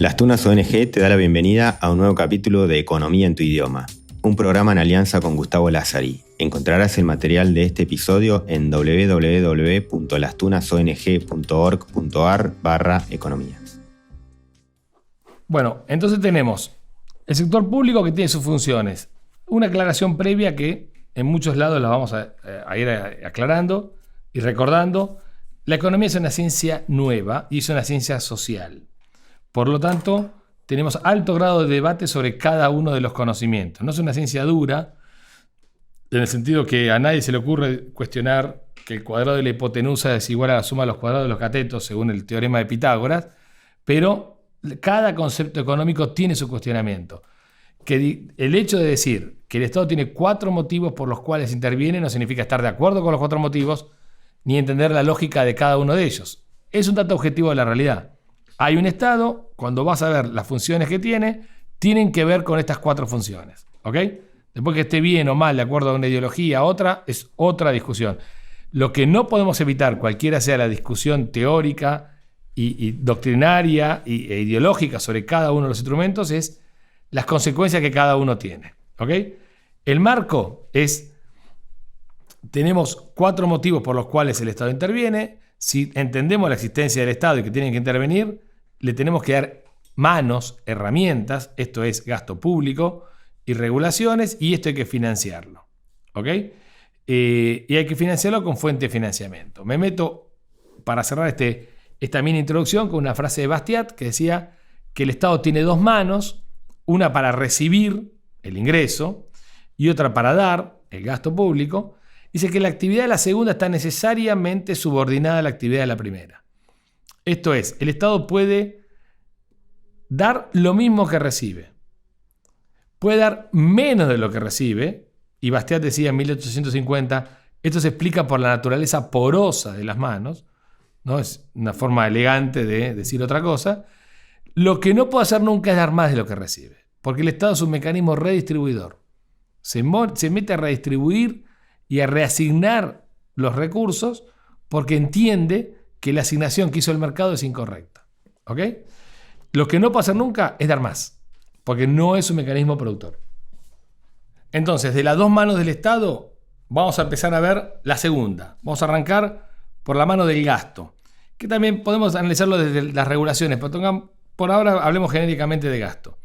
Las Tunas ONG te da la bienvenida a un nuevo capítulo de Economía en tu idioma, un programa en alianza con Gustavo Lazzari. Encontrarás el material de este episodio en www.lastunasong.org.ar/economía. Bueno, entonces tenemos el sector público que tiene sus funciones. Una aclaración previa que en muchos lados la vamos a ir aclarando y recordando. La economía es una ciencia nueva y es una ciencia social. Por lo tanto, tenemos alto grado de debate sobre cada uno de los conocimientos. No es una ciencia dura, en el sentido que a nadie se le ocurre cuestionar que el cuadrado de la hipotenusa es igual a la suma de los cuadrados de los catetos, según el teorema de Pitágoras, pero cada concepto económico tiene su cuestionamiento. Que el hecho de decir que el Estado tiene 4 motivos por los cuales interviene no significa estar de acuerdo con los 4 motivos ni entender la lógica de cada uno de ellos. Es un dato objetivo de la realidad. Hay un Estado, cuando vas a ver las funciones que tiene, tienen que ver con estas 4 funciones. ¿Ok? Después que esté bien o mal, de acuerdo a una ideología a otra, es otra discusión. Lo que no podemos evitar, cualquiera sea la discusión teórica y doctrinaria e ideológica sobre cada uno de los instrumentos, es las consecuencias que cada uno tiene. ¿Ok? El marco es, tenemos 4 motivos por los cuales el Estado interviene. Si entendemos la existencia del Estado y que tienen que intervenir, le tenemos que dar manos, herramientas, esto es gasto público y regulaciones, y esto hay que financiarlo. ¿Ok? Y hay que financiarlo con fuente de financiamiento. Me meto, para cerrar esta mini introducción, con una frase de Bastiat que decía que el Estado tiene 2 manos, una para recibir el ingreso y otra para dar el gasto público. Dice que la actividad de la segunda está necesariamente subordinada a la actividad de la primera. Esto es, el Estado puede dar lo mismo que recibe. Puede dar menos de lo que recibe, y Bastiat decía en 1850, esto se explica por la naturaleza porosa de las manos, ¿no? Es una forma elegante de decir otra cosa. Lo que no puede hacer nunca es dar más de lo que recibe, porque el Estado es un mecanismo redistribuidor. Se mete a redistribuir y a reasignar los recursos porque entiende que la asignación que hizo el mercado es incorrecta. ¿Ok? Lo que no puede hacer nunca es dar más, porque no es un mecanismo productor. Entonces, de las 2 manos del Estado, vamos a empezar a ver la segunda. Vamos a arrancar por la mano del gasto, que también podemos analizarlo desde las regulaciones, pero por ahora hablemos genéricamente de gasto.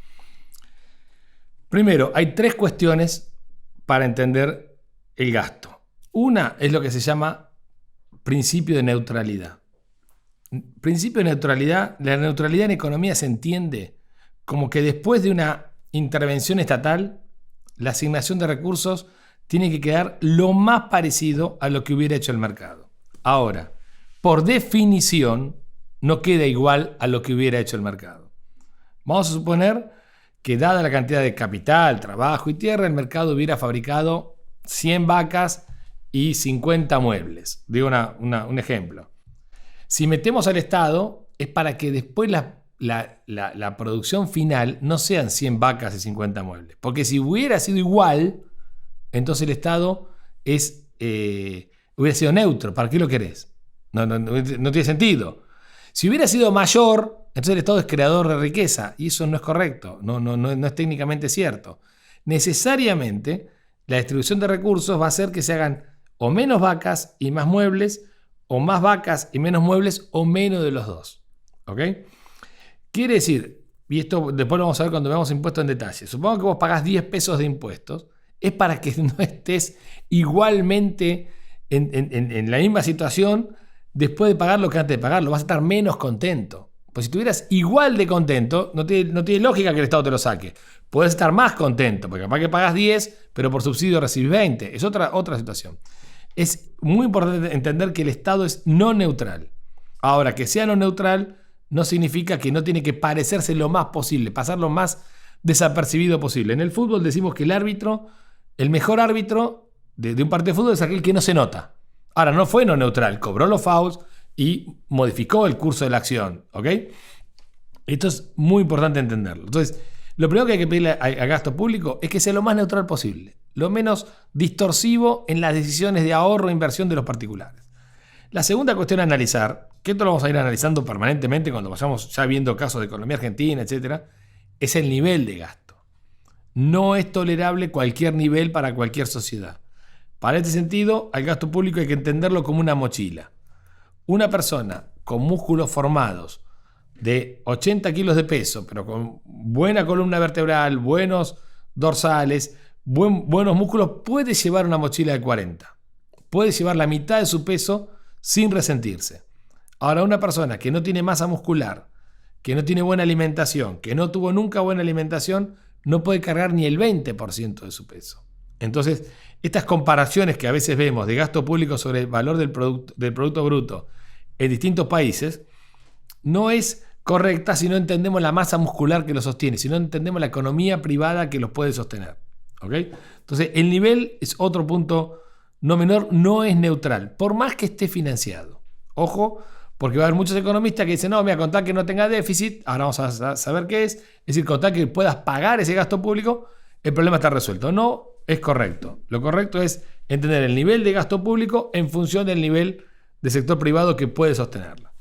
Primero, hay 3 cuestiones para entender el gasto. Una es lo que se llama principio de neutralidad. Principio de neutralidad, la neutralidad en economía se entiende como que después de una intervención estatal, la asignación de recursos tiene que quedar lo más parecido a lo que hubiera hecho el mercado. Ahora, por definición, no queda igual a lo que hubiera hecho el mercado. Vamos a suponer que dada la cantidad de capital, trabajo y tierra, el mercado hubiera fabricado 100 vacas y 50 muebles. Digo un ejemplo. Si metemos al Estado, es para que después la producción final no sean 100 vacas y 50 muebles. Porque si hubiera sido igual, entonces el Estado hubiera sido neutro. ¿Para qué lo querés? No tiene sentido. Si hubiera sido mayor, entonces el Estado es creador de riqueza. Y eso no es correcto. No es técnicamente cierto. Necesariamente, la distribución de recursos va a hacer que se hagan o menos vacas y más muebles, o más vacas y menos muebles, o menos de los dos. ¿Ok? Quiere decir, y esto después lo vamos a ver cuando veamos impuestos en detalle, supongo que vos pagás 10 pesos de impuestos, es para que no estés igualmente en la misma situación después de pagar lo que antes de pagarlo, vas a estar menos contento. Pues si estuvieras igual de contento, no tiene lógica que el Estado te lo saque. Puedes estar más contento, porque capaz que pagas 10, pero por subsidio recibís 20. Es otra situación. Es muy importante entender que el Estado es no neutral. Ahora, que sea no neutral no significa que no tiene que parecerse lo más posible, pasar lo más desapercibido posible. En el fútbol decimos que el mejor árbitro de un partido de fútbol es aquel que no se nota. Ahora, no fue no neutral, cobró los fouls y modificó el curso de la acción. ¿Ok? Esto es muy importante entenderlo. Entonces, lo primero que hay que pedirle a gasto público es que sea lo más neutral posible, lo menos distorsivo en las decisiones de ahorro e inversión de los particulares. La segunda cuestión a analizar, que esto lo vamos a ir analizando permanentemente cuando vayamos ya viendo casos de economía argentina, etc., es el nivel de gasto. No es tolerable cualquier nivel para cualquier sociedad. Para este sentido, al gasto público hay que entenderlo como una mochila. Una persona con músculos formados de 80 kilos de peso, pero con buena columna vertebral, buenos dorsales, buenos músculos, puede llevar una mochila de 40. Puede llevar la mitad de su peso sin resentirse. Ahora, una persona que no tiene masa muscular, que no tiene buena alimentación, que no tuvo nunca buena alimentación, no puede cargar ni el 20% de su peso. Entonces, estas comparaciones que a veces vemos de gasto público sobre el valor del Producto Bruto en distintos países, no es correcta si no entendemos la masa muscular que lo sostiene, si no entendemos la economía privada que los puede sostener. ¿Ok? Entonces, el nivel es otro punto no menor, no es neutral, por más que esté financiado. Ojo, porque va a haber muchos economistas que dicen, no, mira, con tal que no tenga déficit, ahora vamos a saber qué es decir, con tal que puedas pagar ese gasto público, el problema está resuelto. No es correcto. Lo correcto es entender el nivel de gasto público en función del nivel de sector privado que puede sostenerlo.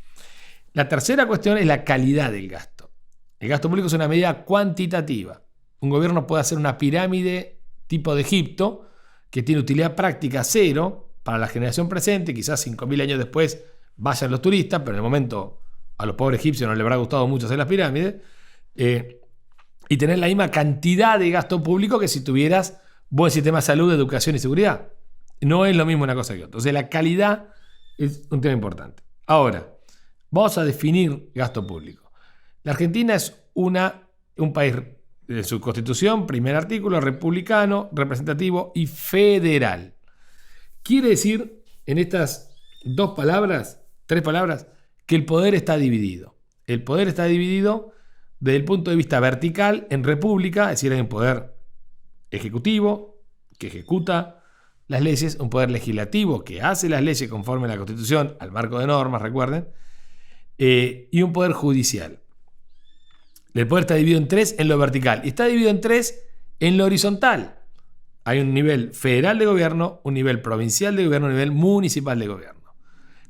La tercera cuestión es la calidad del gasto. El gasto público es una medida cuantitativa. Un gobierno puede hacer una pirámide tipo de Egipto, que tiene utilidad práctica cero para la generación presente, quizás 5.000 años después vayan los turistas, pero en el momento a los pobres egipcios no les habrá gustado mucho hacer las pirámides, y tener la misma cantidad de gasto público que si tuvieras buen sistema de salud, educación y seguridad. No es lo mismo una cosa que otra. Entonces la calidad es un tema importante. Ahora, vamos a definir gasto público. La Argentina es un país de su constitución, primer artículo, republicano, representativo y federal. Quiere decir, en estas tres palabras, que el poder está dividido. El poder está dividido desde el punto de vista vertical en república, es decir, hay un poder ejecutivo que ejecuta las leyes, un poder legislativo que hace las leyes conforme a la Constitución, al marco de normas, recuerden, y un poder judicial. El poder está dividido en tres en lo vertical y está dividido en tres en lo horizontal. Hay un nivel federal de gobierno, un nivel provincial de gobierno, un nivel municipal de gobierno.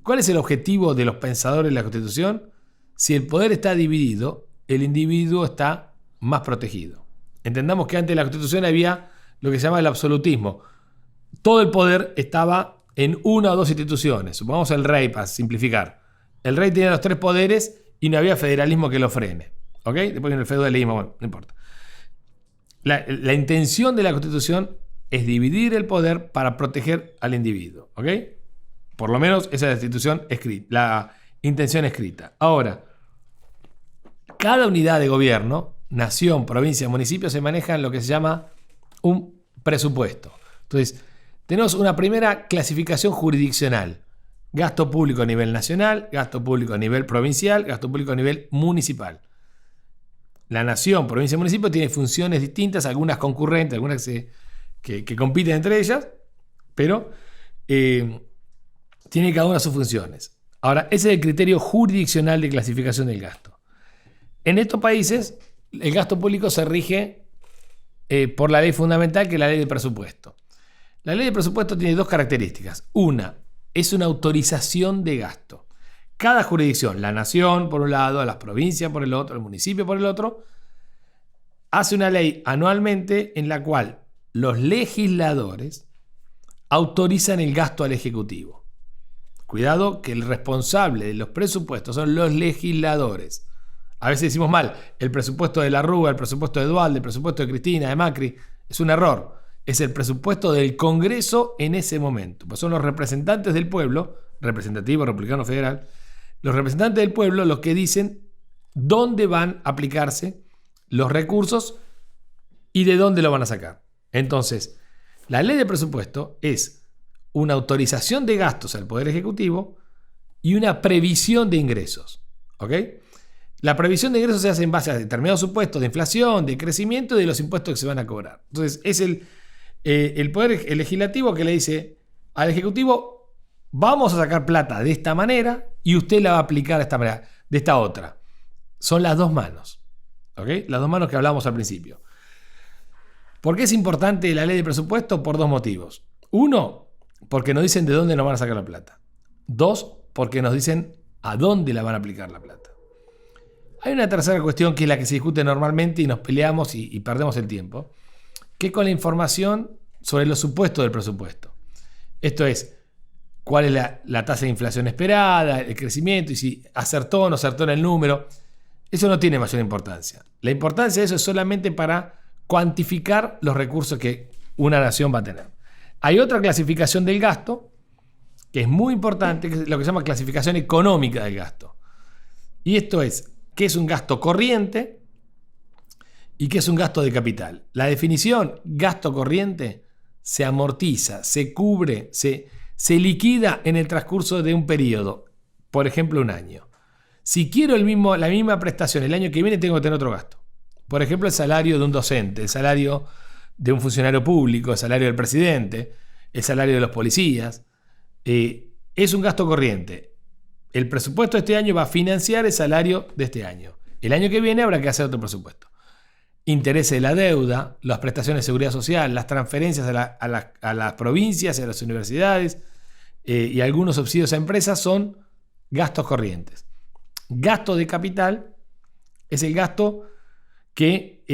¿Cuál es el objetivo de los pensadores de la Constitución? Si el poder está dividido, el individuo está más protegido. Entendamos que antes de la Constitución había lo que se llama el absolutismo. Todo el poder estaba en una o dos instituciones. Supongamos el rey, para simplificar. El rey tenía los tres poderes y no había federalismo que lo frene. ¿Ok? Después viene el feudalismo, bueno, no importa. La intención de la Constitución es dividir el poder para proteger al individuo. ¿Ok? Por lo menos esa es la intención escrita. Ahora, cada unidad de gobierno, nación, provincia, municipio, se maneja en lo que se llama un presupuesto. Entonces, tenemos una primera clasificación jurisdiccional. Gasto público a nivel nacional, gasto público a nivel provincial, gasto público a nivel municipal. La nación, provincia y municipio tiene funciones distintas, algunas concurrentes, algunas que compiten entre ellas, pero tiene cada una sus funciones. Ahora, ese es el criterio jurisdiccional de clasificación del gasto. En estos países, el gasto público se rige por la ley fundamental, que es la ley de presupuesto. La ley de presupuesto tiene dos características. Una, es una autorización de gasto. Cada jurisdicción, la nación por un lado, las provincias por el otro, el municipio por el otro, hace una ley anualmente en la cual los legisladores autorizan el gasto al Ejecutivo. Cuidado que el responsable de los presupuestos son los legisladores. A veces decimos mal, el presupuesto de la Rúa, el presupuesto de Duhalde, el presupuesto de Cristina, de Macri. Es un error. Es el presupuesto del Congreso en ese momento. Pues son los representantes del pueblo, representativo, republicano, federal, los representantes del pueblo los que dicen dónde van a aplicarse los recursos y de dónde lo van a sacar. Entonces, la ley de presupuesto es una autorización de gastos al Poder Ejecutivo y una previsión de ingresos. ¿Ok? La previsión de ingresos se hace en base a determinados supuestos de inflación, de crecimiento y de los impuestos que se van a cobrar. Entonces, es el Poder Legislativo que le dice al Ejecutivo: vamos a sacar plata de esta manera y usted la va a aplicar de esta manera, de esta otra. Son las dos manos. ¿Ok? Las dos manos que hablamos al principio. ¿Por qué es importante la ley de presupuesto? Por dos motivos. Uno, porque nos dicen de dónde nos van a sacar la plata. 2, porque nos dicen a dónde la van a aplicar la plata. Hay una tercera cuestión que es la que se discute normalmente y nos peleamos y perdemos el tiempo, que es con la información sobre los supuestos del presupuesto. Esto es, cuál es la tasa de inflación esperada, el crecimiento, y si acertó o no acertó en el número. Eso no tiene mayor importancia. La importancia de eso es solamente para cuantificar los recursos que una nación va a tener. Hay otra clasificación del gasto que es muy importante, que es lo que se llama clasificación económica del gasto. Y esto es, ¿qué es un gasto corriente y qué es un gasto de capital? La definición, gasto corriente, se amortiza, se cubre, se liquida en el transcurso de un periodo, por ejemplo, un año. Si quiero la misma prestación el año que viene, tengo que tener otro gasto. Por ejemplo, el salario de un docente, el salario de un funcionario público, el salario del presidente, el salario de los policías. Es un gasto corriente. El presupuesto de este año va a financiar el salario de este año. El año que viene habrá que hacer otro presupuesto. Intereses de la deuda, las prestaciones de seguridad social, las transferencias a las provincias y a las universidades y algunos subsidios a empresas son gastos corrientes. Gasto de capital es el gasto que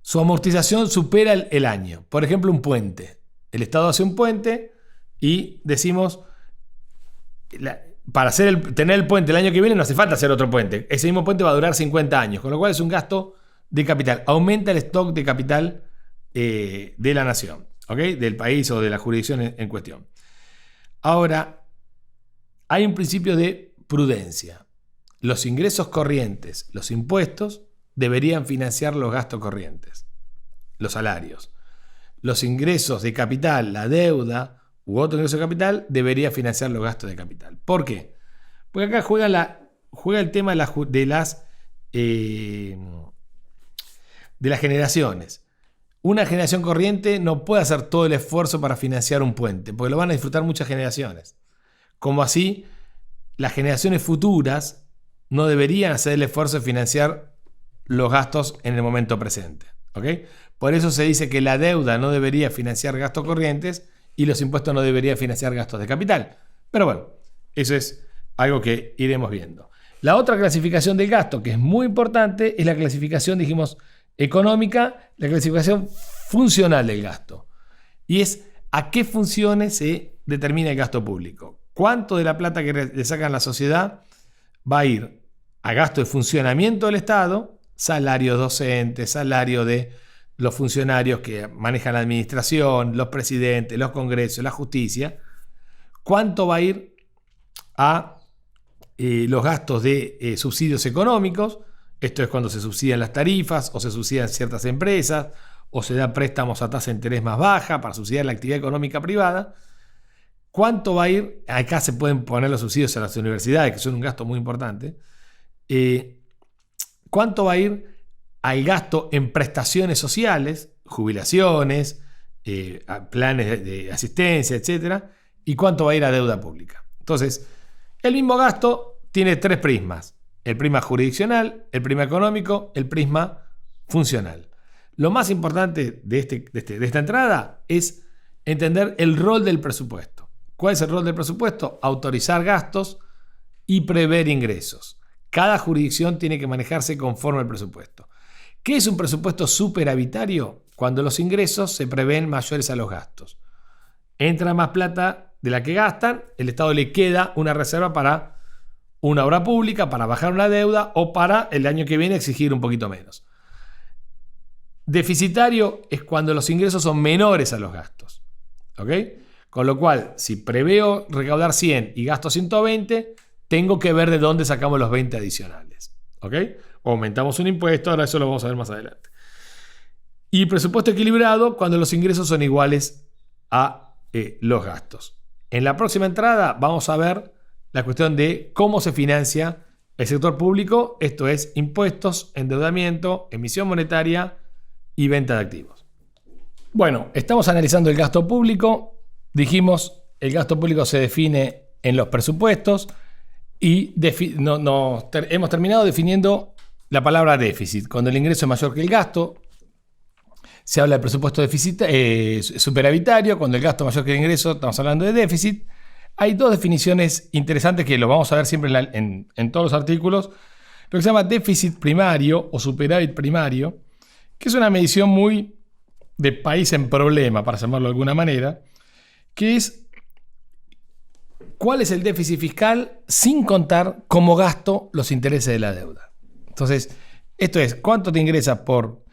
su amortización supera el año. Por ejemplo, un puente. El Estado hace un puente y decimos, para tener el puente el año que viene no hace falta hacer otro puente. Ese mismo puente va a durar 50 años, con lo cual es un gasto de capital. Aumenta el stock de capital de la nación, ¿okay? Del país o de la jurisdicción en cuestión. Ahora, hay un principio de prudencia. Los ingresos corrientes, los impuestos, deberían financiar los gastos corrientes, los salarios. Los ingresos de capital, la deuda u otro ingreso de capital, debería financiar los gastos de capital. ¿Por qué? Porque acá juega el tema de las generaciones. Una generación corriente no puede hacer todo el esfuerzo para financiar un puente, porque lo van a disfrutar muchas generaciones. Como así, las generaciones futuras no deberían hacer el esfuerzo de financiar los gastos en el momento presente. ¿Okay? Por eso se dice que la deuda no debería financiar gastos corrientes y los impuestos no deberían financiar gastos de capital. Pero bueno, eso es algo que iremos viendo. La otra clasificación del gasto, que es muy importante, es la clasificación, dijimos, económica, la clasificación funcional del gasto. Y es a qué funciones se determina el gasto público. ¿Cuánto de la plata que le sacan a la sociedad va a ir a gasto de funcionamiento del Estado? Salario docentes, salario de los funcionarios que manejan la administración, los presidentes, los congresos, la justicia. ¿Cuánto va a ir a los gastos de subsidios económicos? Esto es cuando se subsidian las tarifas o se subsidian ciertas empresas o se da préstamos a tasa de interés más baja para subsidiar la actividad económica privada. ¿Cuánto va a ir? Acá se pueden poner los subsidios a las universidades, que son un gasto muy importante. ¿Cuánto va a ir al gasto en prestaciones sociales, jubilaciones, planes de asistencia, etcétera? ¿Y cuánto va a ir a deuda pública? Entonces, el mismo gasto tiene tres prismas. El prisma jurisdiccional, el prisma económico, el prisma funcional. Lo más importante de esta entrada es entender el rol del presupuesto. ¿Cuál es el rol del presupuesto? Autorizar gastos y prever ingresos. Cada jurisdicción tiene que manejarse conforme al presupuesto. ¿Qué es un presupuesto superavitario? Cuando los ingresos se prevén mayores a los gastos. Entra más plata de la que gastan, el Estado le queda una reserva para una obra pública, para bajar una deuda o para el año que viene exigir un poquito menos. Deficitario es cuando los ingresos son menores a los gastos. ¿Ok? Con lo cual, si preveo recaudar 100 y gasto 120, tengo que ver de dónde sacamos los 20 adicionales. ¿Ok? O aumentamos un impuesto, ahora eso lo vamos a ver más adelante. Y presupuesto equilibrado cuando los ingresos son iguales a los gastos. En la próxima entrada vamos a ver la cuestión de cómo se financia el sector público, esto es impuestos, endeudamiento, emisión monetaria y venta de activos. Bueno, estamos analizando el gasto público. Dijimos, el gasto público se define en los presupuestos y hemos terminado definiendo la palabra déficit. Cuando el ingreso es mayor que el gasto, se habla de presupuesto superavitario. Cuando el gasto es mayor que el ingreso, estamos hablando de déficit. hay dos definiciones interesantes que lo vamos a ver siempre en todos los artículos. Lo que se llama déficit primario o superávit primario, que es una medición muy de país en problema, para llamarlo de alguna manera, que es cuál es el déficit fiscal sin contar cómo gasto los intereses de la deuda. Entonces, esto es cuánto te ingresas por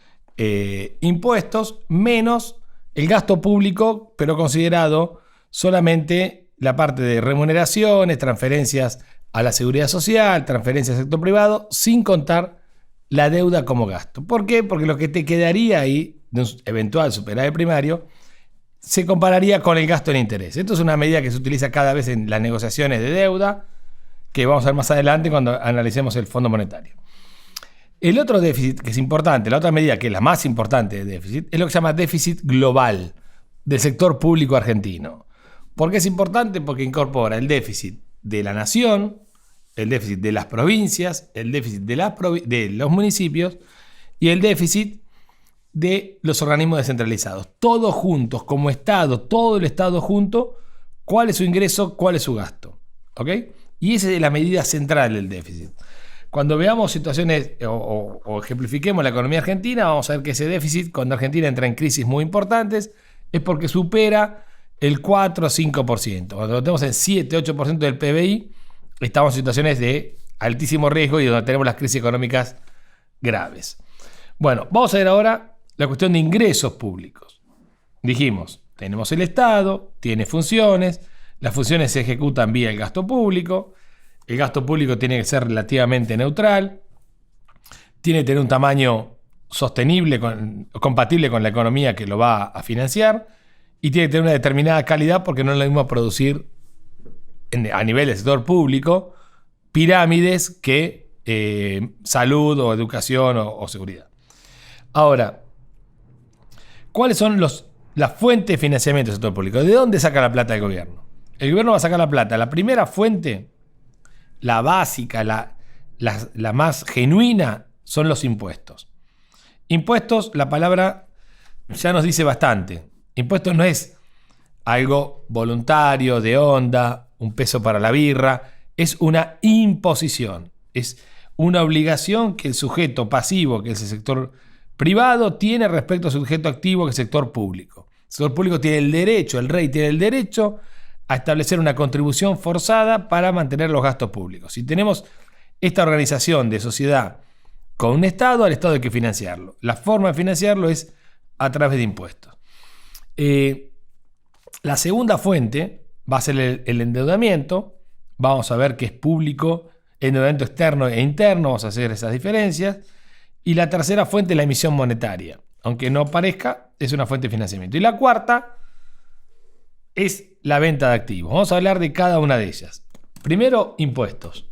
impuestos menos el gasto público, pero considerado solamente la parte de remuneraciones, transferencias a la seguridad social, transferencias al sector privado, sin contar la deuda como gasto. ¿Por qué? Porque lo que te quedaría ahí de un eventual superávit primario se compararía con el gasto en interés. Esto es una medida que se utiliza cada vez en las negociaciones de deuda, que vamos a ver más adelante cuando analicemos el Fondo Monetario. El otro déficit que es importante, la otra medida que es la más importante de déficit, es lo que se llama déficit global del sector público argentino. ¿Por qué es importante? Porque incorpora el déficit de la nación, el déficit de las provincias, el déficit de los municipios y el déficit de los organismos descentralizados. Todos juntos, como Estado, todo el Estado junto, cuál es su ingreso, cuál es su gasto. ¿Ok? Y esa es la medida central del déficit. Cuando veamos situaciones o ejemplifiquemos la economía argentina, vamos a ver que ese déficit, cuando Argentina entra en crisis muy importantes, es porque supera el 4 o 5%. Cuando lo tenemos en 7, 8% del PBI, estamos en situaciones de altísimo riesgo y donde tenemos las crisis económicas graves. Bueno, vamos a ver ahora la cuestión de ingresos públicos. Dijimos, tenemos el Estado, tiene funciones, las funciones se ejecutan vía el gasto público. El gasto público tiene que ser relativamente neutral, tiene que tener un tamaño sostenible, compatible con la economía que lo va a financiar y tiene que tener una determinada calidad porque no es lo mismo producir a nivel del sector público pirámides que salud o educación o seguridad. Ahora, ¿cuáles son las fuentes de financiamiento del sector público? ¿De dónde saca la plata el gobierno? El gobierno va a sacar la plata. La primera fuente, la básica, la más genuina, son los impuestos. Impuestos, la palabra ya nos dice bastante. Impuestos no es algo voluntario, de onda, un peso para la birra. Es una imposición. Es una obligación que el sujeto pasivo, que es el sector privado, tiene respecto al sujeto activo, que es el sector público. El sector público tiene el derecho, el rey tiene el derecho a establecer una contribución forzada para mantener los gastos públicos. Si tenemos esta organización de sociedad con un Estado, al Estado hay que financiarlo. La forma de financiarlo es a través de impuestos. La segunda fuente va a ser el endeudamiento. Vamos a ver que es público, endeudamiento externo e interno, vamos a hacer esas diferencias. Y la tercera fuente es la emisión monetaria. Aunque no parezca, es una fuente de financiamiento. Y la cuarta es la venta de activos. Vamos a hablar de cada una de ellas. Primero, impuestos.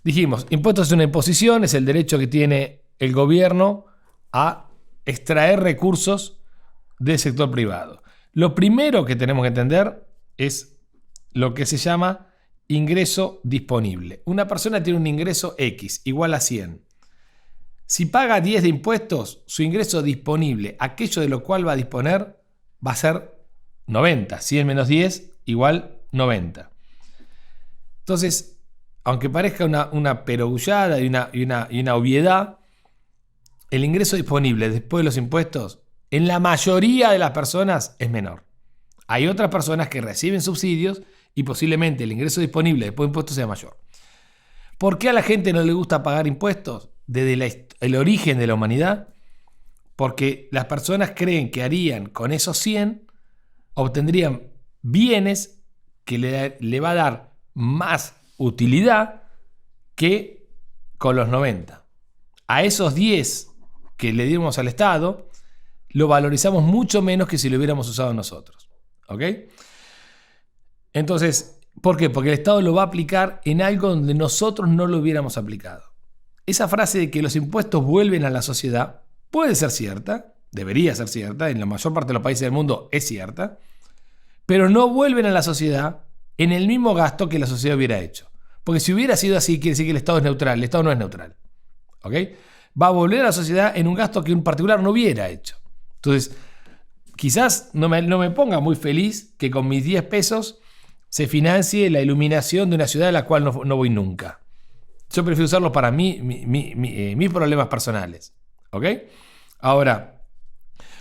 Dijimos, impuestos es una imposición, es el derecho que tiene el gobierno a extraer recursos del sector privado. Lo primero que tenemos que entender es lo que se llama ingreso disponible. Una persona tiene un ingreso X igual a 100. Si paga 10 de impuestos, su ingreso disponible, aquello de lo cual va a disponer, va a ser 90. 100 menos 10 igual 90. Entonces, aunque parezca una perogullada y una obviedad, el ingreso disponible después de los impuestos, en la mayoría de las personas, es menor. Hay otras personas que reciben subsidios y posiblemente el ingreso disponible después de impuestos sea mayor. ¿Por qué a la gente no le gusta pagar impuestos? Desde el origen de la humanidad, porque las personas creen que harían con esos 100, obtendrían bienes que le va a dar más utilidad que con los 90. A esos 10 que le dimos al Estado, lo valorizamos mucho menos que si lo hubiéramos usado nosotros. ¿Ok? Entonces, ¿por qué? Porque el Estado lo va a aplicar en algo donde nosotros no lo hubiéramos aplicado. Esa frase de que los impuestos vuelven a la sociedad puede ser cierta, debería ser cierta, en la mayor parte de los países del mundo es cierta, pero no vuelven a la sociedad en el mismo gasto que la sociedad hubiera hecho. Porque si hubiera sido así, quiere decir que el Estado es neutral. El Estado no es neutral. ¿Ok? Va a volver a la sociedad en un gasto que en particular no hubiera hecho. Entonces, quizás no me ponga muy feliz que con mis 10 pesos se financie la iluminación de una ciudad a la cual no voy nunca. Yo prefiero usarlo para mis problemas personales. ¿Ok? Ahora,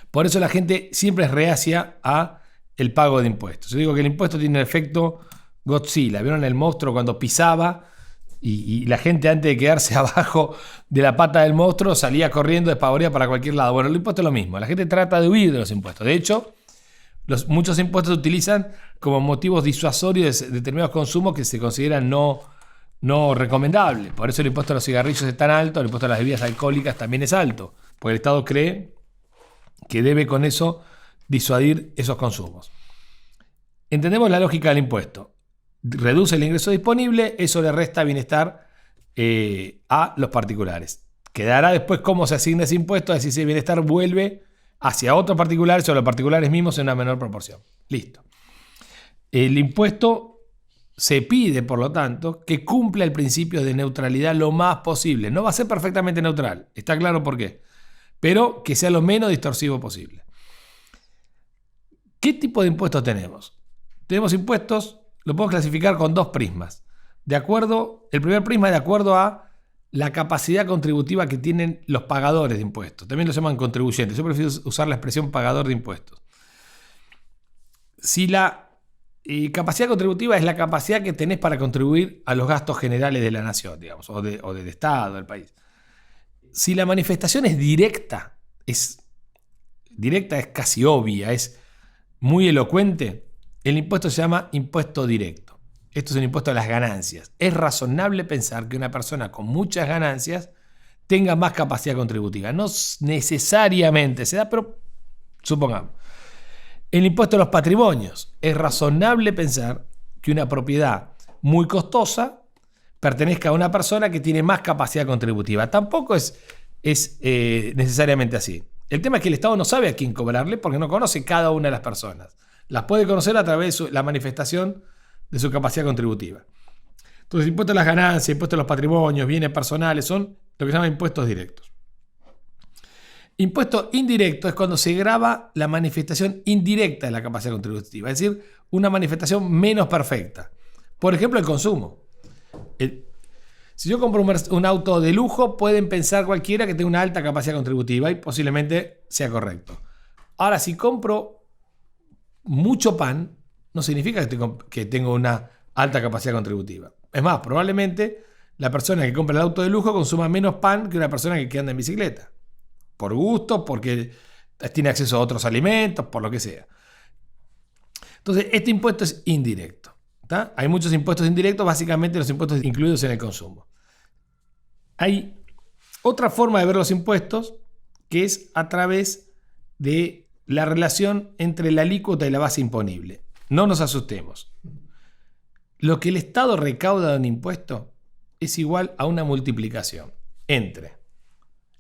por eso la gente siempre es reacia a el pago de impuestos. Yo digo que el impuesto tiene un efecto Godzilla. ¿Vieron el monstruo cuando pisaba? Y la gente, antes de quedarse abajo de la pata del monstruo, salía corriendo despavorida para cualquier lado. Bueno, el impuesto es lo mismo. La gente trata de huir de los impuestos. De hecho, muchos impuestos se utilizan como motivos disuasorios de determinados consumos que se consideran no recomendables. Por eso el impuesto a los cigarrillos es tan alto, el impuesto a las bebidas alcohólicas también es alto. Porque el Estado cree que debe con eso disuadir esos consumos. Entendemos la lógica del impuesto. Reduce el ingreso disponible, eso le resta bienestar a los particulares. Quedará después cómo se asigna ese impuesto, es decir, si ese bienestar vuelve hacia otros particulares o a los particulares mismos en una menor proporción. Listo. El impuesto se pide, por lo tanto, que cumpla el principio de neutralidad lo más posible. No va a ser perfectamente neutral, está claro por qué, pero que sea lo menos distorsivo posible. ¿Qué tipo de impuestos tenemos? Tenemos impuestos, lo podemos clasificar con dos prismas. El primer prisma es de acuerdo a la capacidad contributiva que tienen los pagadores de impuestos. También los llaman contribuyentes. Yo prefiero usar la expresión pagador de impuestos. Si la capacidad contributiva es la capacidad que tenés para contribuir a los gastos generales de la nación, digamos, o del Estado, del país. Si la manifestación es directa, es casi obvia, es muy elocuente, el impuesto se llama impuesto directo. Esto es un impuesto a las ganancias. Es razonable pensar que una persona con muchas ganancias tenga más capacidad contributiva. No necesariamente se da, pero supongamos. El impuesto a los patrimonios. Es razonable pensar que una propiedad muy costosa pertenezca a una persona que tiene más capacidad contributiva. Tampoco es necesariamente así. El tema es que el Estado no sabe a quién cobrarle porque no conoce cada una de las personas. Las puede conocer a través de la manifestación de su capacidad contributiva. Entonces, impuestos a las ganancias, impuestos a los patrimonios, bienes personales, son lo que se llama impuestos directos. Impuesto indirecto es cuando se grava la manifestación indirecta de la capacidad contributiva, es decir, una manifestación menos perfecta. Por ejemplo, el consumo. Si yo compro un auto de lujo, pueden pensar cualquiera que tenga una alta capacidad contributiva y posiblemente sea correcto. Ahora, si compro mucho pan, no significa que tengo una alta capacidad contributiva. Es más, probablemente la persona que compra el auto de lujo consuma menos pan que una persona que anda en bicicleta. Por gusto, porque tiene acceso a otros alimentos, por lo que sea. Entonces, este impuesto es indirecto. ¿Tá? Hay muchos impuestos indirectos, básicamente los impuestos incluidos en el consumo. Hay otra forma de ver los impuestos, que es a través de la relación entre la alícuota y la base imponible. No nos asustemos. Lo que el Estado recauda de un impuesto es igual a una multiplicación entre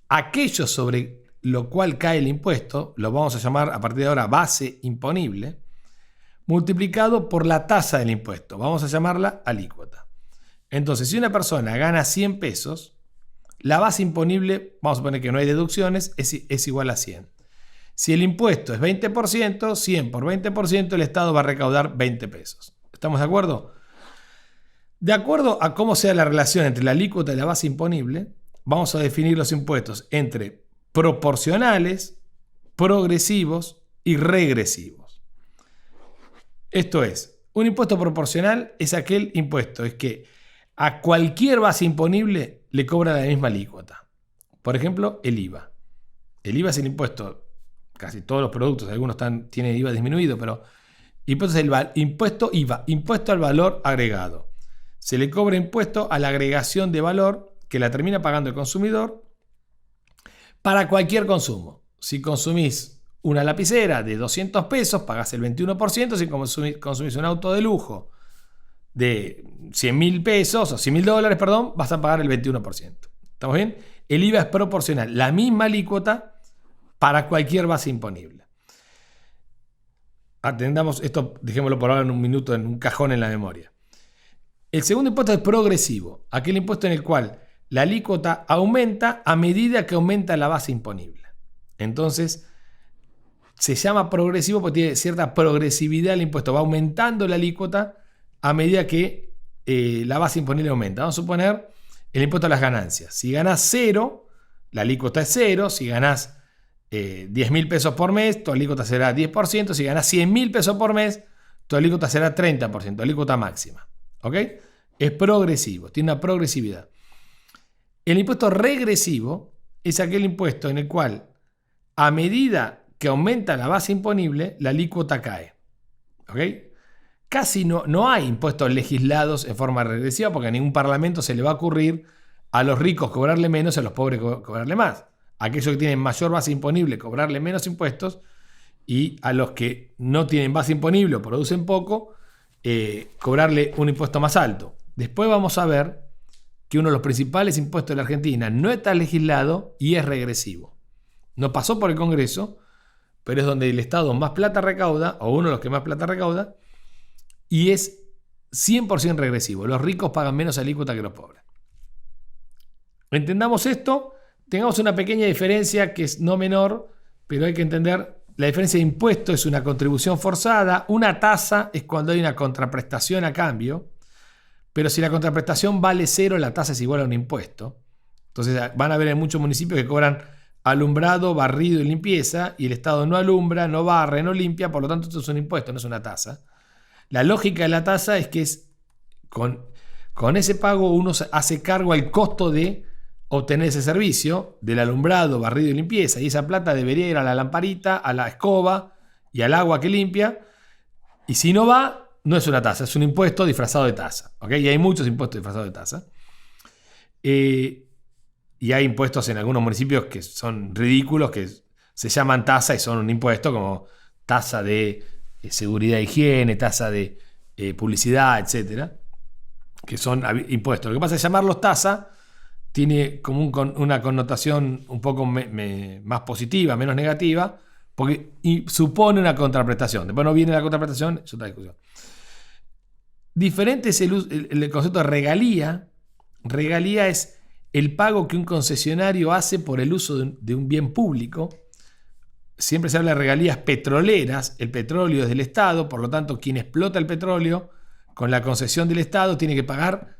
aquello sobre lo cual cae el impuesto, lo vamos a llamar a partir de ahora base imponible, multiplicado por la tasa del impuesto, vamos a llamarla alícuota. Entonces, si una persona gana 100 pesos, la base imponible, vamos a poner que no hay deducciones, es igual a 100. Si el impuesto es 20%, 100 por 20%, el Estado va a recaudar 20 pesos. ¿Estamos de acuerdo? De acuerdo a cómo sea la relación entre la alícuota y la base imponible, vamos a definir los impuestos entre proporcionales, progresivos y regresivos. Esto es, un impuesto proporcional es aquel impuesto es que a cualquier base imponible le cobra la misma alícuota. Por ejemplo, el IVA. El IVA es el impuesto, casi todos los productos, algunos tienen IVA disminuido, pero impuesto es el impuesto IVA, impuesto al valor agregado. Se le cobra impuesto a la agregación de valor que la termina pagando el consumidor para cualquier consumo. Si consumís una lapicera de 200 pesos, pagás el 21%. Si consumís un auto de lujo de 100.000 pesos o $100.000, perdón, vas a pagar el 21%. ¿Estamos bien? El IVA es proporcional, la misma alícuota para cualquier base imponible. Atendamos esto, dejémoslo por ahora en un minuto en un cajón en la memoria. El segundo impuesto es progresivo, aquel impuesto en el cual la alícuota aumenta a medida que aumenta la base imponible. Entonces, se llama progresivo porque tiene cierta progresividad el impuesto. Va aumentando la alícuota a medida que la base imponible aumenta. Vamos a suponer el impuesto a las ganancias. Si ganás 0, la alícuota es 0. Si ganás 10.000 pesos por mes, tu alícuota será 10%. Si ganás 100.000 pesos por mes, tu alícuota será 30%, alícuota máxima. ¿Ok? Es progresivo, tiene una progresividad. El impuesto regresivo es aquel impuesto en el cual, a medida que aumenta la base imponible, la alícuota cae. ¿Ok? Casi no hay impuestos legislados en forma regresiva porque a ningún parlamento se le va a ocurrir a los ricos cobrarle menos y a los pobres cobrarle más. Aquellos que tienen mayor base imponible cobrarle menos impuestos y a los que no tienen base imponible o producen poco cobrarle un impuesto más alto. Después vamos a ver que uno de los principales impuestos de la Argentina no está legislado y es regresivo. No pasó por el Congreso, pero es donde el Estado más plata recauda, o uno de los que más plata recauda, y es 100% regresivo. Los ricos pagan menos alícuota que los pobres. Entendamos esto, tengamos una pequeña diferencia que es no menor, pero hay que entender, la diferencia de impuesto es una contribución forzada, una tasa es cuando hay una contraprestación a cambio, pero si la contraprestación vale 0, la tasa es igual a un impuesto. Entonces van a ver en muchos municipios que cobran alumbrado, barrido y limpieza, y el Estado no alumbra, no barre, no limpia, por lo tanto esto es un impuesto, no es una tasa. La lógica de la tasa es que con ese pago uno hace cargo al costo de obtener ese servicio del alumbrado, barrido y limpieza, y esa plata debería ir a la lamparita, a la escoba y al agua que limpia, y si no va, no es una tasa, es un impuesto disfrazado de tasa. ¿Okay? Y hay muchos impuestos disfrazados de tasa. Y hay impuestos en algunos municipios que son ridículos, que se llaman tasa y son un impuesto, como tasa de seguridad e higiene, tasa de publicidad, etcétera, que son impuestos. Lo que pasa es que llamarlos tasa tiene como una connotación un poco más positiva, menos negativa, porque supone una contraprestación. Después no viene la contraprestación, es otra discusión. Diferente es el concepto de regalía. Regalía es el pago que un concesionario hace por el uso de un bien público. Siempre se habla de regalías petroleras. El petróleo es del Estado, por lo tanto, quien explota el petróleo con la concesión del Estado tiene que pagar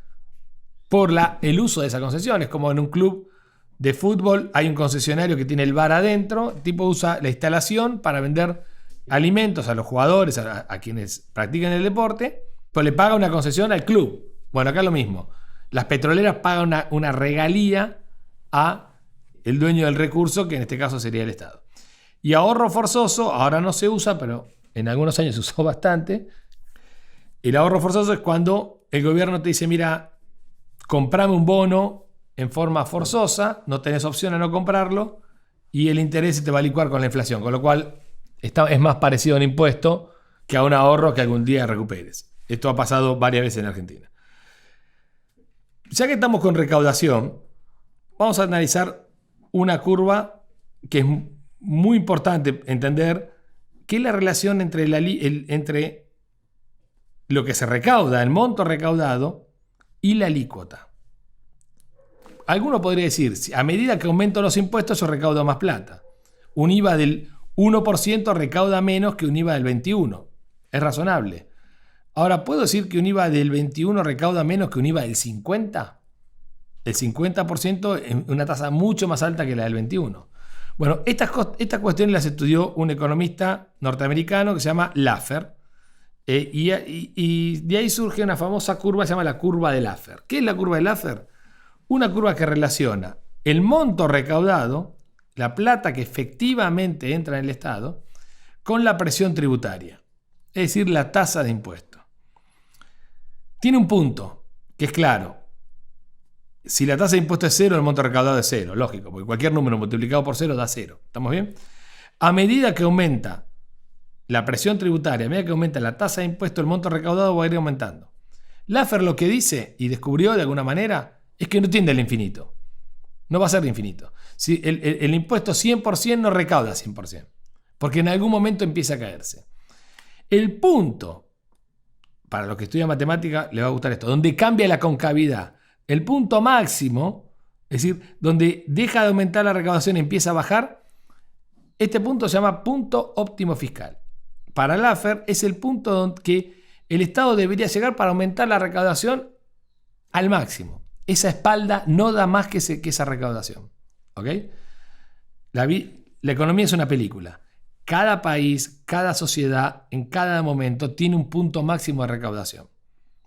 por el uso de esa concesión. Es como en un club de fútbol hay un concesionario que tiene el bar adentro, el tipo usa la instalación para vender alimentos a los jugadores, a quienes practican el deporte, pues le paga una concesión al club. Bueno, acá es lo mismo. Las petroleras pagan una regalía a el dueño del recurso, que en este caso sería el Estado. Y ahorro forzoso, ahora no se usa, pero en algunos años se usó bastante. El ahorro forzoso es cuando el gobierno te dice, mira, comprame un bono en forma forzosa, no tenés opción a no comprarlo, y el interés te va a licuar con la inflación, con lo cual es más parecido a un impuesto que a un ahorro que algún día recuperes. Esto ha pasado varias veces en Argentina. Ya que estamos con recaudación, vamos a analizar una curva que es muy importante entender, que es la relación entre lo que se recauda, el monto recaudado, y la alícuota. Alguno podría decir, a medida que aumentan los impuestos, yo recaudo más plata. Un IVA del 1% recauda menos que un IVA del 21%. Es razonable. Ahora, ¿puedo decir que un IVA del 21% recauda menos que un IVA del 50%? El 50% es una tasa mucho más alta que la del 21%. Bueno, estas cuestiones las estudió un economista norteamericano que se llama Laffer. Y de ahí surge una famosa curva que se llama la curva de Laffer. ¿Qué es la curva de Laffer? Una curva que relaciona el monto recaudado, la plata que efectivamente entra en el Estado, con la presión tributaria, es decir, la tasa de impuesto. Tiene un punto que es claro. Si la tasa de impuesto es 0, el monto recaudado es 0, lógico, porque cualquier número multiplicado por 0 da 0. ¿Estamos bien? A medida que aumenta la presión tributaria, a medida que aumenta la tasa de impuesto, el monto recaudado va a ir aumentando. Laffer lo que dice, y descubrió de alguna manera, es que no tiende al infinito. No va a ser de infinito. Si el impuesto 100% no recauda 100%, porque en algún momento empieza a caerse. El punto, para los que estudian matemática les va a gustar esto, donde cambia la concavidad, el punto máximo, es decir, donde deja de aumentar la recaudación y empieza a bajar, este punto se llama punto óptimo fiscal. Para Laffer es el punto que el Estado debería llegar para aumentar la recaudación al máximo. Esa espalda no da más que esa recaudación. ¿Ok? La economía es una película. Cada país, cada sociedad, en cada momento tiene un punto máximo de recaudación.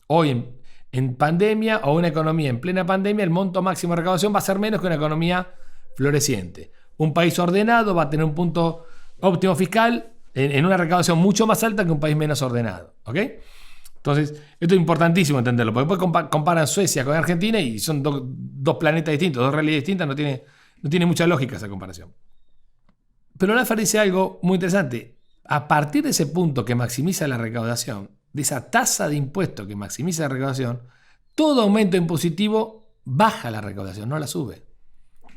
Hoy en pandemia o una economía en plena pandemia, el monto máximo de recaudación va a ser menos que una economía floreciente. Un país ordenado va a tener un punto óptimo fiscal en una recaudación mucho más alta que un país menos ordenado. ¿Ok? Entonces, esto es importantísimo entenderlo, porque después comparan Suecia con Argentina y son dos planetas distintos, dos realidades distintas, no tiene mucha lógica esa comparación. Pero Laffer dice algo muy interesante. A partir de ese punto que maximiza la recaudación, de esa tasa de impuesto que maximiza la recaudación, todo aumento impositivo baja la recaudación, no la sube.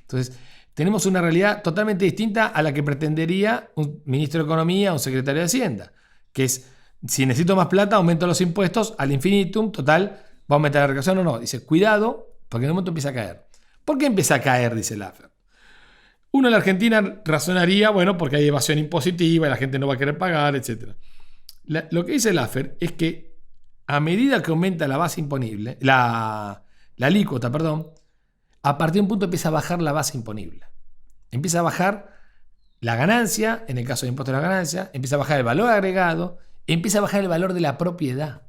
Entonces, tenemos una realidad totalmente distinta a la que pretendería un ministro de Economía o un secretario de Hacienda, que es, si necesito más plata, aumento los impuestos al infinitum, total, ¿va a aumentar la recaudación o no? Dice, cuidado, porque en un momento empieza a caer. ¿Por qué empieza a caer? Dice Laffer. Uno en la Argentina razonaría, bueno, porque hay evasión impositiva y la gente no va a querer pagar, etc. Lo que dice Laffer es que a medida que aumenta la base imponible, la alícuota, a partir de un punto empieza a bajar la base imponible. Empieza a bajar la ganancia, en el caso de impuesto a la ganancia, empieza a bajar el valor agregado, empieza a bajar el valor de la propiedad.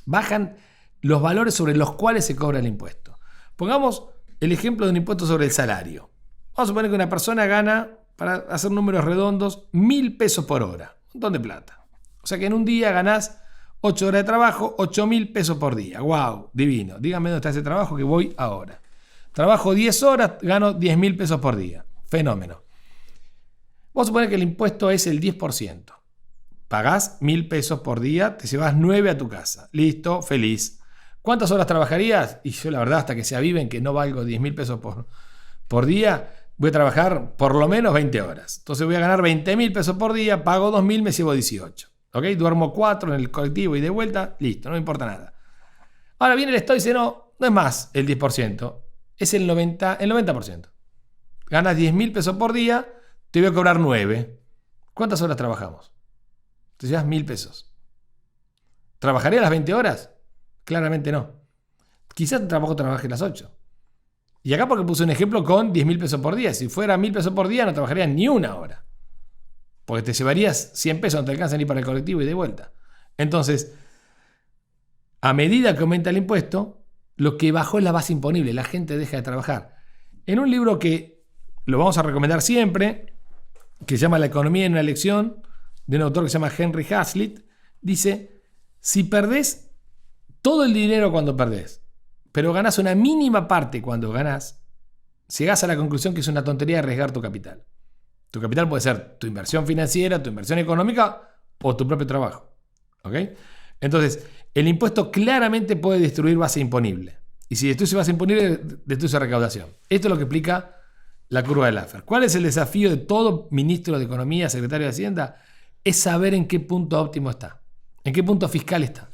Bajan los valores sobre los cuales se cobra el impuesto. Pongamos el ejemplo de un impuesto sobre el salario. Vamos a suponer que una persona gana, para hacer números redondos, 1.000 pesos por hora. Un montón de plata. O sea que en un día ganás 8 horas de trabajo, 8.000 pesos por día. ¡Wow! Divino. Dígame dónde está ese trabajo que voy ahora. Trabajo 10 horas, gano 10.000 pesos por día. Fenómeno. Vamos a suponer que el impuesto es el 10%. Pagás 1.000 pesos por día, te llevas 9 a tu casa. Listo, feliz. ¿Cuántas horas trabajarías? Y yo la verdad, hasta que se aviven que no valgo 10.000 pesos por día, voy a trabajar por lo menos 20 horas. Entonces voy a ganar 20.000 pesos por día, pago 2.000, me llevo 18. ¿Ok? Duermo 4 en el colectivo y de vuelta, listo, no me importa nada. Ahora viene el Estado y dice, no es más el 10%, es el 90%. Ganas 10.000 pesos por día, te voy a cobrar 9. ¿Cuántas horas trabajamos? Te llevas 1.000 pesos. ¿Trabajaría las 20 horas? Claramente no. Quizás tampoco trabaje las 8. Y acá porque puse un ejemplo con 10.000 pesos por día. Si fuera 1.000 pesos por día no trabajarías ni una hora. Porque te llevarías 100 pesos, no te alcanza ni para el colectivo y de vuelta. Entonces, a medida que aumenta el impuesto, lo que bajó es la base imponible. La gente deja de trabajar. En un libro que lo vamos a recomendar siempre, que se llama La economía en una elección, de un autor que se llama Henry Hazlitt, dice, si perdés todo el dinero cuando perdés, pero ganás una mínima parte cuando ganás, llegás a la conclusión que es una tontería arriesgar tu capital. Tu capital puede ser tu inversión financiera, tu inversión económica o tu propio trabajo. ¿Ok? Entonces, el impuesto claramente puede destruir base imponible. Y si destruye base imponible, destruye recaudación. Esto es lo que explica la curva de Laffer. ¿Cuál es el desafío de todo ministro de Economía, secretario de Hacienda? Es saber en qué punto óptimo está. En qué punto fiscal está.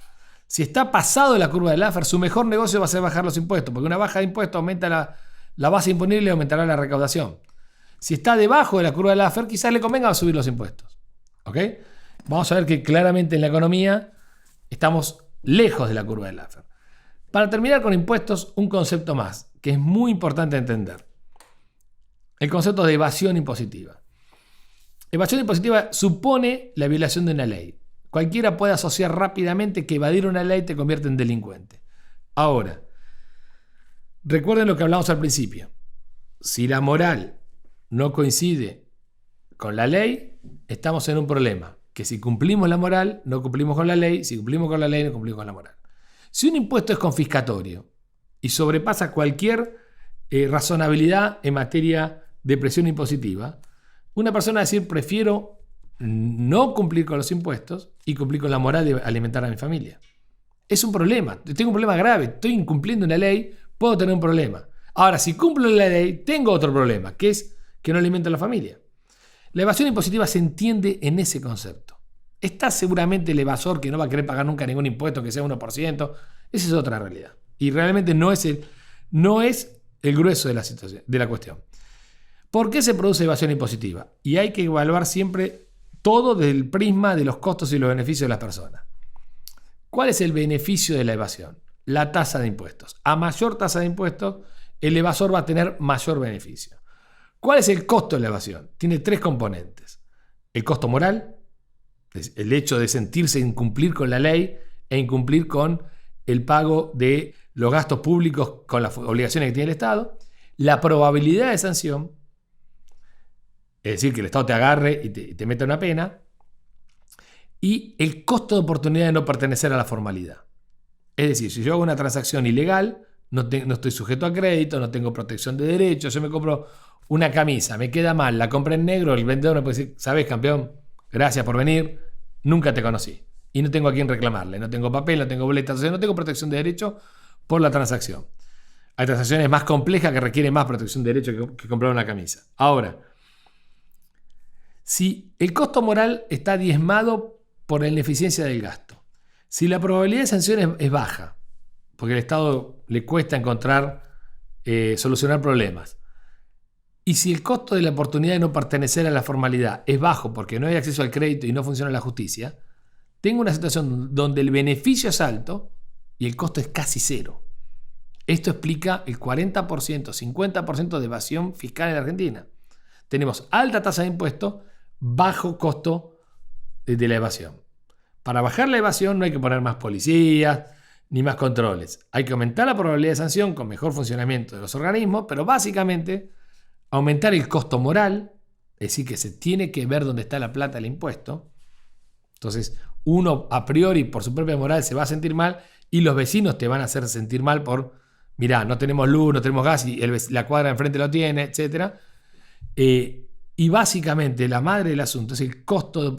Si está pasado de la curva de Laffer, su mejor negocio va a ser bajar los impuestos, porque una baja de impuestos aumenta la base imponible y aumentará la recaudación. Si está debajo de la curva de Laffer, quizás le convenga subir los impuestos. ¿Ok? Vamos a ver que claramente en la economía estamos lejos de la curva de Laffer. Para terminar con impuestos, un concepto más, que es muy importante entender. El concepto de evasión impositiva. Evasión impositiva supone la violación de una ley. Cualquiera puede asociar rápidamente que evadir una ley te convierte en delincuente. Ahora, recuerden lo que hablamos al principio. Si la moral no coincide con la ley, estamos en un problema. Que si cumplimos la moral, no cumplimos con la ley. Si cumplimos con la ley, no cumplimos con la moral. Si un impuesto es confiscatorio y sobrepasa cualquier razonabilidad en materia de presión impositiva, una persona va a decir, prefiero no cumplir con los impuestos y cumplir con la moral de alimentar a mi familia. Es un problema. Tengo un problema grave. Estoy incumpliendo una ley, puedo tener un problema. Ahora, si cumplo la ley, tengo otro problema, que es que no alimento a la familia. La evasión impositiva se entiende en ese concepto. Está seguramente el evasor que no va a querer pagar nunca ningún impuesto que sea 1%. Esa es otra realidad. Y realmente no es el grueso de la situación, de la cuestión. ¿Por qué se produce evasión impositiva? Y hay que evaluar siempre todo desde el prisma de los costos y los beneficios de las personas. ¿Cuál es el beneficio de la evasión? La tasa de impuestos. A mayor tasa de impuestos, el evasor va a tener mayor beneficio. ¿Cuál es el costo de la evasión? Tiene 3 componentes. El costo moral, el hecho de sentirse incumplir con la ley e incumplir con el pago de los gastos públicos con las obligaciones que tiene el Estado. La probabilidad de sanción, es decir, que el Estado te agarre y te meta una pena. Y el costo de oportunidad de no pertenecer a la formalidad. Es decir, si yo hago una transacción ilegal, no estoy sujeto a crédito, no tengo protección de derechos, yo me compro una camisa, me queda mal, la compré en negro, el vendedor me puede decir, ¿sabes, campeón? Gracias por venir, nunca te conocí. Y no tengo a quién reclamarle, no tengo papel, no tengo boletas, o sea, no tengo protección de derecho por la transacción. Hay transacciones más complejas que requieren más protección de derecho que comprar una camisa. Ahora, si el costo moral está diezmado por la ineficiencia del gasto, si la probabilidad de sanción es baja, porque al Estado le cuesta solucionar problemas, y si el costo de la oportunidad de no pertenecer a la formalidad es bajo porque no hay acceso al crédito y no funciona la justicia, tengo una situación donde el beneficio es alto y el costo es casi cero. Esto explica el 40%, 50% de evasión fiscal en la Argentina. Tenemos alta tasa de impuestos, bajo costo de la evasión. Para bajar la evasión no hay que poner más policías ni más controles. Hay que aumentar la probabilidad de sanción con mejor funcionamiento de los organismos, pero básicamente aumentar el costo moral, es decir, que se tiene que ver dónde está la plata del impuesto. Entonces, uno a priori por su propia moral se va a sentir mal y los vecinos te van a hacer sentir mal por, mirá, no tenemos luz, no tenemos gas y la cuadra de enfrente lo tiene, etc. Y básicamente la madre del asunto es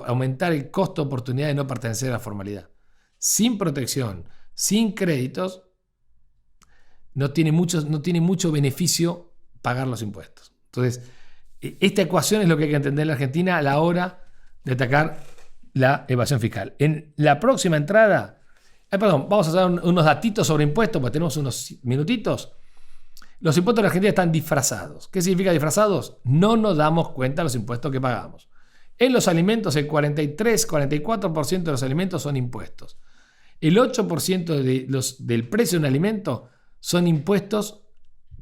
aumentar el costo de oportunidad de no pertenecer a la formalidad. Sin protección, sin créditos, no tiene mucho beneficio pagar los impuestos. Entonces, esta ecuación es lo que hay que entender en la Argentina a la hora de atacar la evasión fiscal. En la próxima entrada, vamos a dar unos datitos sobre impuestos, porque tenemos unos minutitos. Los impuestos en la Argentina están disfrazados. ¿Qué significa disfrazados? No nos damos cuenta de los impuestos que pagamos. En los alimentos, el 43-44% de los alimentos son impuestos. El 8% del precio de un alimento son impuestos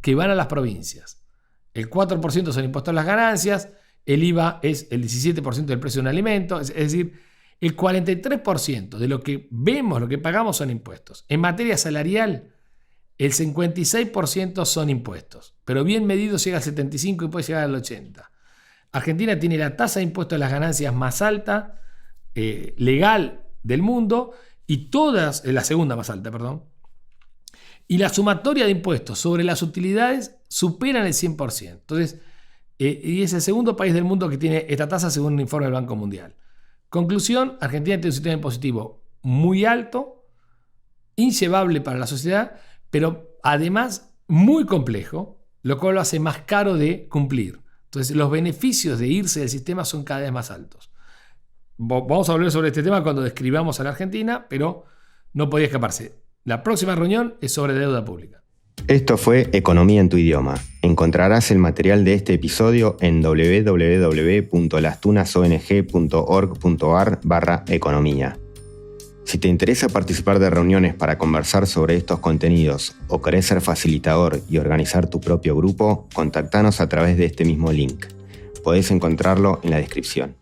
que van a las provincias. El 4% son impuestos a las ganancias. El IVA es el 17% del precio de un alimento. Es decir, el 43% de lo que vemos, lo que pagamos son impuestos. En materia salarial, el 56% son impuestos, pero bien medido llega al 75% y puede llegar al 80%. Argentina tiene la tasa de impuestos a las ganancias más alta, legal del mundo, y la segunda más alta, perdón. Y la sumatoria de impuestos sobre las utilidades superan el 100%. Entonces, y es el segundo país del mundo que tiene esta tasa según un informe del Banco Mundial. Conclusión, Argentina tiene un sistema impositivo muy alto, inllevable para la sociedad, pero además muy complejo, lo cual lo hace más caro de cumplir. Entonces los beneficios de irse del sistema son cada vez más altos. Vamos a volver sobre este tema cuando describamos a la Argentina, pero no podía escaparse. La próxima reunión es sobre deuda pública. Esto fue Economía en tu idioma. Encontrarás el material de este episodio en www.lastunasong.org.ar/economía. Si te interesa participar de reuniones para conversar sobre estos contenidos o querés ser facilitador y organizar tu propio grupo, contactanos a través de este mismo link. Podés encontrarlo en la descripción.